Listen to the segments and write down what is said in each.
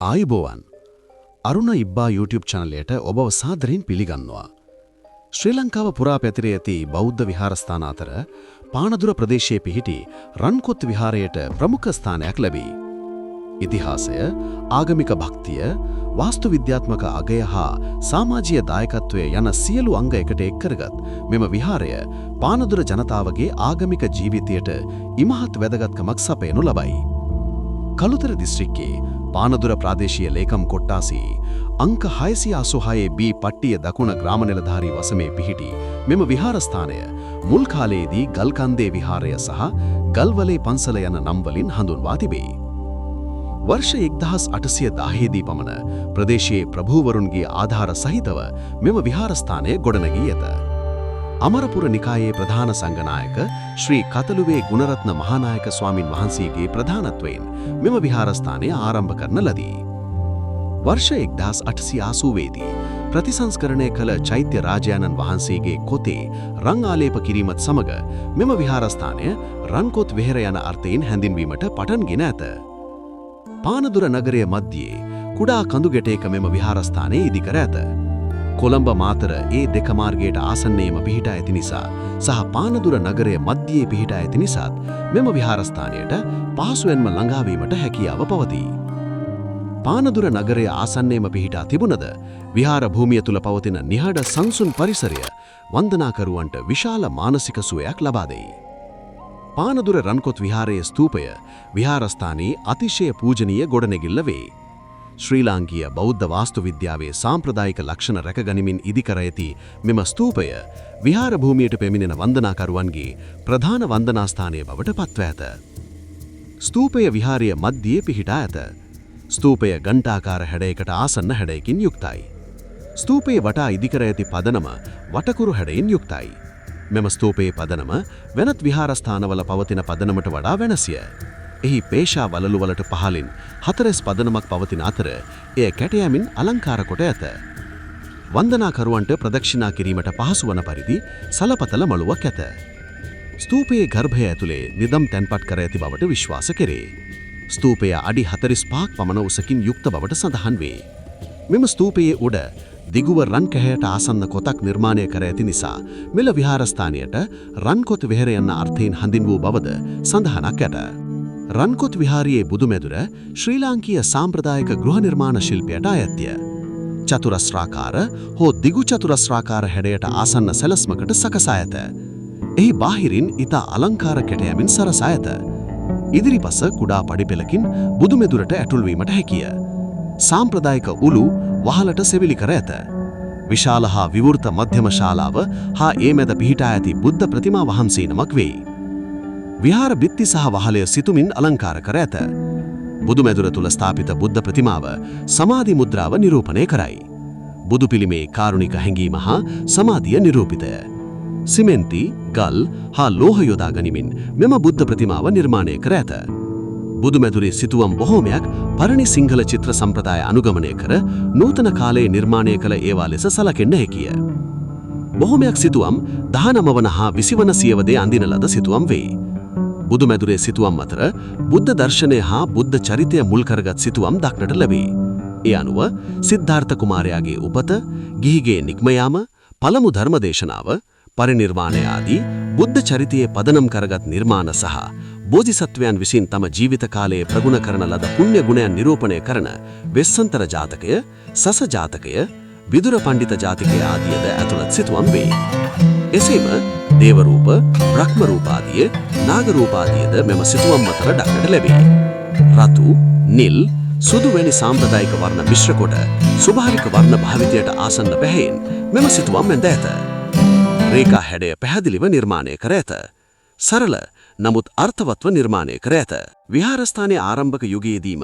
ආයුබෝවන් අරුණ ඉබ්බා YouTube චැනලයට ඔබව සාදරයෙන් පිළිගන්නවා. ශ්‍රී ලංකාව පුරා පැතිරී ඇති බෞද්ධ විහාරස්ථාන අතර පානදුර ප්‍රදේශයේ පිහිටි රන්කොත් විහාරයට ප්‍රමුඛ ස්ථානයක් ලැබී. ඉතිහාසය, ආගමික භක්තිය, වාස්තු විද්‍යාත්මක අගය හා සමාජීය දායකත්වය යන සියලු අංග එකට එක් කරගත් මෙම විහාරය පානදුර ජනතාවගේ ආගමික ජීවිතයට ඉමහත් වැදගත්කමක් සපයනු ලබයි. කළුතර දිස්ත්‍රික්කයේ පානදුර ප්‍රාදේශීය ලේකම් කොට්ටාසී අංක 686 බී පට්ටිය දකුණ ග්‍රාම නිලධාරී වසමේ පිහිටි මෙම විහාරස්ථානය මුල් කාලයේදී ගල්කන්දේ විහාරය සහ ගල්වලේ පන්සල යන නම් වලින් හඳුන්වා තිබේ. වර්ෂ 1810 දී පමණ ප්‍රදේශයේ ප්‍රභූවරුන්ගේ ආධාර සහිතව මෙම විහාරස්ථානය ගොඩනැගී ඇත. අමරපුර නිකායේ ප්‍රධාන සංඝනායක ශ්‍රී කතලුවේ ගුණරත්න මහානායක ස්වාමින් වහන්සේගේ ප්‍රධානත්වයෙන් මෙම විහාරස්ථානය ආරම්භ කරන ලදී. වර්ෂ 1880 දී ප්‍රතිසංස්කරණය කළ චෛත්‍ය රාජානන් වහන්සේගේ කොතේ රං ආලේප කිරීමත් සමග මෙම විහාරස්ථානය රන්කොත් වෙහෙර යන අර්ථයෙන් හැඳින්වීමට පටන්ගෙන ඇත. පානදුර නගරය මධ්‍යයේ කුඩා කඳු ගැටයක මෙම විහාරස්ථානය ඉදිකර ඇත. කොළඹ මාතර ඒ දෙක මාර්ගයට ආසන්නයේම පිහිටා ඇති නිසා සහ පානදුර නගරය මධ්‍යයේ පිහිටා ඇති නිසාත් මෙම විහාරස්ථානයට පහසුවෙන්ම ළඟා වීමට හැකියාව පවතී. පානදුර නගරය ආසන්නයේම පිහිටා තිබුණද විහාර භූමිය තුල පවතින නිහඬ සංසුන් පරිසරය වන්දනාකරුවන්ට විශාල මානසික සුවයක් ලබා දෙයි. පානදුර රන්කොත් විහාරයේ ස්තූපය විහාරස්ථානයේ අතිශය පූජනීය ගොඩනැගිල්ල වේ. ශ්‍රී ලාංකීය බෞද්ධ වාස්තු විද්‍යාවේ සාම්ප්‍රදායික ලක්ෂණ රැකගනිමින් ඉදිකර ඇති මෙම ස්තූපය විහාර භූමියට පැමිණෙන වන්දනාකරුවන්ගේ ප්‍රධාන වන්දනාස්ථානය බවට පත්ව ඇත. ස්තූපය විහාරය මධ්‍යයේ පිහිටා ඇත. ස්තූපය ඝණ්ටාකාර හැඩයකට ආසන්න හැඩයකින් යුක්තයි. ස්තූපයේ වටා ඉදිකර ඇති පදනම වටකුරු හැඩයෙන් යුක්තයි. මෙම ස්තූපයේ පදනම වෙනත් විහාරස්ථානවල පවතින පදනමට වඩා වෙනස්ය. එහි පේශා වලලු වලට පහළින් 4 පදනමක් පවතින අතර එය කැටයමින් අලංකාර කොට ඇත. වන්දනාකරුවන්ට ප්‍රදක්ෂිනා කිරීමට පහසු වන පරිදි සලපතල මළුවක් ඇත. ස්තූපයේ ගර්භය ඇතුලේ නිදම් තැන්පත් කර ඇති බවට විශ්වාස කෙරේ. ස්තූපය අඩි 45ක් පමණ උසකින් යුක්ත බවට සඳහන් වේ. මෙම ස්තූපයේ උඩ දිගුව රන් කැහැයට ආසන්න කොතක් නිර්මාණය කර ඇති නිසා මෙල විහාරස්ථානයට රන්කොත් වෙහෙර යන අර්ථයෙන් හඳින්වූ බවද සඳහනක් ඇත. රන්කොත් විහාරයේ බුදුමැදුර ශ්‍රී ලාංකීය සාම්ප්‍රදායික ගෘහ නිර්මාණ ශිල්පයට අයත්ය. චතුරස්‍රාකාර හෝ දිගු චතුරස්‍රාකාර හැඩයට ආසන්න සැලස්මකට සකසා ඇත. එහි බාහිරින් ඉතා අලංකාර කැටයමින් සරසා ඇත. ඉදිරිපස කුඩා පඩිපෙළකින් බුදුමැදුරට ඇතුල්වීමට හැකිය. සාම්ප්‍රදායික උළු වහලට සෙවිලි කර ඇත. විශාල හා විවෘත මධ්‍යම ශාලාව හා ඒ මැද පිහිටා ඇති බුද්ධ ප්‍රතිමා වහන්සේ නමක් වේ. විහාර බිත්ති සහ වහලය සිතුමින් අලංකාර කර ඇත. බුදුමැදුර තුල ස්ථාපිත බුද්ධ ප්‍රතිමාව සමාධි මුද්‍රාව නිරූපණය කරයි. බුදු පිළිමේ කාරුණික හැඟීම හා සමාධිය නිරූපිතය. සිමෙන්ති, ගල් හා ලෝහ යොදා ගනිමින් මෙම බුද්ධ ප්‍රතිමාව නිර්මාණය කර ඇත. බුදුමැදුරේ සිතුවම් බොහෝමයක් පරණි සිංහල චිත්‍ර සම්ප්‍රදාය අනුගමනය කර නූතන කාලයේ නිර්මාණය කළ ඒවා ලෙස සලකෙන්න හැකිය. බොහෝමයක් සිතුවම් 19 වන හා 20 වන සියවදේ අඳින ලද සිතුවම් වේ. බුදුමැදුරේ සිතුවම් අතර බුද්ධ දර්ශනය හා බුද්ධ චරිතය මුල් කරගත් සිතුවම් දක්නට ලැබේ. ඒ අනුව සිද්ධාර්ථ කුමාරයාගේ උපත, ගිහිගේ නික්ම යාම, පළමු ධර්මදේශනාව, පරිනිර්වාණය ආදී බුද්ධ චරිතයේ පදනම් කරගත් නිර්මාණ සහ බෝධිසත්වයන් විසින් තම ජීවිත කාලයේ ප්‍රගුණ කරන ලද පුණ්‍ය ගුණයන් නිරූපණය කරන වෙස්සන්තර ජාතකය, සස ජාතකය, විදුර පණ්ඩිත ජාතකය ආදියද ඇතුළත් සිතුවම් වේ. එසේම දේව රූප, බ්‍රහ්ම රූප ආදිය, නාග රූප ආදියද මෙම සිතුවම් අතර දක්නට ලැබේ. රතු, නිල්, සුදු වැනි සාම්ප්‍රදායික වර්ණ මිශ්‍ර කොට ස්වභාවික වර්ණ භාවිතයට ආසන්න පැහැයෙන් මෙම සිතුවම් ඇඳ ඇත. රේඛා හැඩය පැහැදිලිව නිර්මාණය කර ඇත. සරල නමුත් අර්ථවත්ව නිර්මාණය කර ඇත. විහාරස්ථානයේ ආරම්භක යුගයේදීම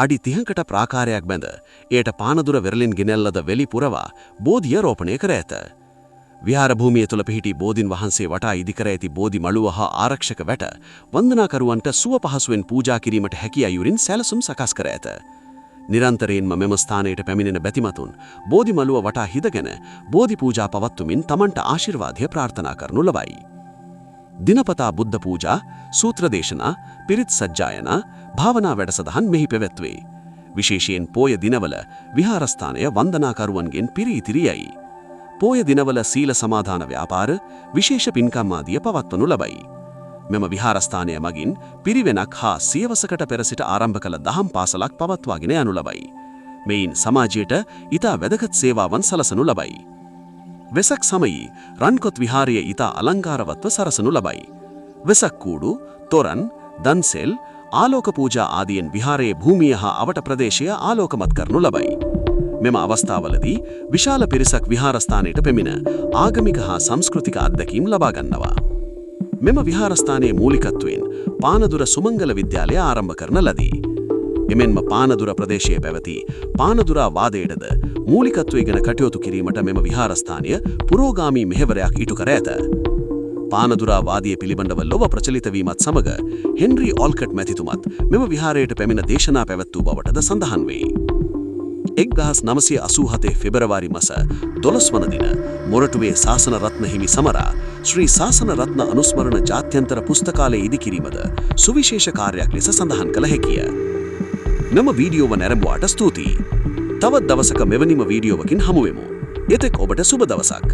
අඩි 30කට ප්‍රාකාරයක් බැඳ එයට පානදුර වෙරළින් ගෙනැල්ලද වෙලි පුරවා බෝධිය රෝපණය කර ඇත. විහාර භූමිය තුල පිහිටි බෝධින් වහන්සේ වටා ඉදිකර ඇති බෝධි මළුව හා ආරක්ෂක වැට වන්දනාකරුවන්ට සුව පහසුවෙන් පූජා කිරීමට හැකි අයුරින් සැලසුම් සකස් කර ඇත. නිරන්තරයෙන්ම මෙම ස්ථානයට පැමිණෙන බැතිමතුන් බෝධි මළුව වටා හිඳගෙන බෝධි පූජා පවත්වමින් තමන්ට ආශිර්වාදය ප්‍රාර්ථනා කරනු ලබයි. දිනපතා බුද්ධ පූජා, සූත්‍ර දේශනා, පිරිත් සජ්ජායනා, භාවනා වැඩසටහන් මෙහි පැවැත්වේ. විශේෂයෙන් පෝය දිනවල විහාරස්ථානය වන්දනාකරුවන්ගෙන් පිරීතිරියයි. පෝය දිනවල සීල සමාදාන ව්‍යාපාර විශේෂ පින්කම් ආදිය පවත්වනු ලබයි. මෙම විහාරස්ථානය මගින් පිරිවෙනක් හා සියවසකට පෙර සිට ආරම්භ කළ දහම් පාසලක් පවත්වාගෙන යනු ලබයි. මෙයින් සමාජයට ඉතා වැදගත් සේවාවන් සලසනු ලබයි. වෙසක් සමයේ රන්කොත් විහාරය ඉතා අලංකාරවත්ව සරසනු ලබයි. වෙසක් කූඩු, තොරන්, දන්සෙල්, ආලෝක පූජා ආදියෙන් විහාරයේ භූමිය හා අවට ප්‍රදේශය ආලෝකමත් කරනු ලබයි. මෙම අවස්ථාවලදී විශාල පිරිසක් විහාරස්ථානයට පැමිණ ආගමික හා සංස්කෘතික අත්දැකීම් ලබා ගන්නවා. මෙම විහාරස්ථානයේ මූලිකත්වයෙන් පානදුර සුමංගල විද්‍යාලය ආරම්භ කරන ලදී. එමෙන්ම පානදුර ප්‍රදේශයේ පැවති පානදුරා වාදයටද මූලිකත්වයගෙන කටයුතු කිරීමට මෙම විහාරස්ථානය පුරෝගාමී මෙහෙවරයක් ඉටු කර ඇත. පානදුරා වාදිය පිළිබඳව ලොව ප්‍රචලිත වීමත් සමග හෙන්රි ඕල්කට් මැතිතුමත් මෙම විහාරයට පැමිණ දේශනා පැවැත්වූ බවටද සඳහන් වේ. 1987 පෙබරවාරි මස 12 වන දින මොරටුවේ ශාසන රත්න හිමි සමරා ශ්‍රී ශාසන රත්න අනුස්මරණ ජාත්‍යන්තර පුස්තකාලය ඉදිකිරීමද සුවිශේෂ කාර්යයක් ලෙස සඳහන් කළ හැකිය. මෙම වීඩියෝව නැරඹුවාට ස්තුතියි. තවත් දවසක මෙවැනිම වීඩියෝවකින් හමුවෙමු. එතෙක් ඔබට සුබ දවසක්.